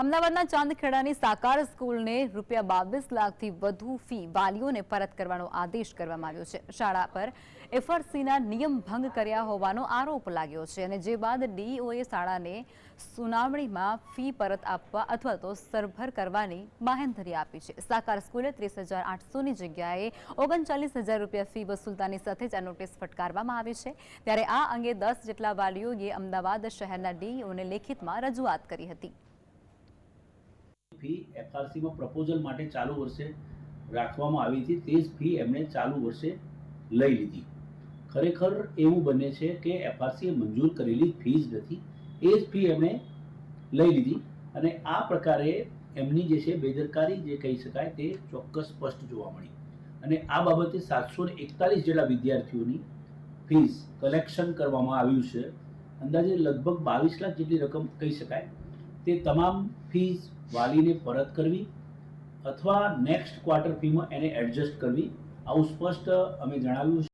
અમદાવાદના ચાંદખેડાની સાકાર સ્કૂલને ₹22 લાખથી વધુ ફી વાલીઓને પરત કરવાનો આદેશ કરવામાં આવ્યો છે। શાળા પર એફઆરસીના નિયમ ભંગ કર્યા હોવાનો આરોપ લાગ્યો છે અને જે બાદ ડીઈઓએ શાળાને સુનાવણીમાં ફી પરત આપવા અથવા તો સરભર કરવાની બાંહેધરી આપી છે। સાકાર સ્કૂલે 30,800ની જગ્યાએ ₹39,000 ફી વસૂલતાની સાથે જ આ નોટિસ ફટકારવામાં આવી છે। ત્યારે આ અંગે 10 જેટલા વાલીઓએ અમદાવાદ શહેરના ડીઈઓને લેખિતમાં રજૂઆત કરી હતી। ફી એફઆરસીમાં પ્રપોઝલ માટે ચાલુ વર્ષે રાખવામાં આવી હતી, તે જ ફી એમણે ચાલુ વર્ષે લઈ લીધી। ખરેખર એવું બને છે કે એફઆરસીએ મંજૂર કરેલી ફી જ નથી, એ જ ફી એમણે લઈ લીધી અને આ પ્રકારે એમની જે છે બેદરકારી જે કહી શકાય તે ચોક્કસ સ્પષ્ટ જોવા મળી અને આ બાબતે 741 જેટલા વિદ્યાર્થીઓની ફીસ કલેક્શન કરવામાં આવ્યું છે। અંદાજે લગભગ 22 લાખ જેટલી રકમ કહી શકાય। તે તમામ ફીસ વાલીને પરત કરવી અથવા નેક્સ્ટ ક્વાર્ટર ફીમાં એને એડજસ્ટ કરવી, આવું સ્પષ્ટ અમે જણાવ્યું છે।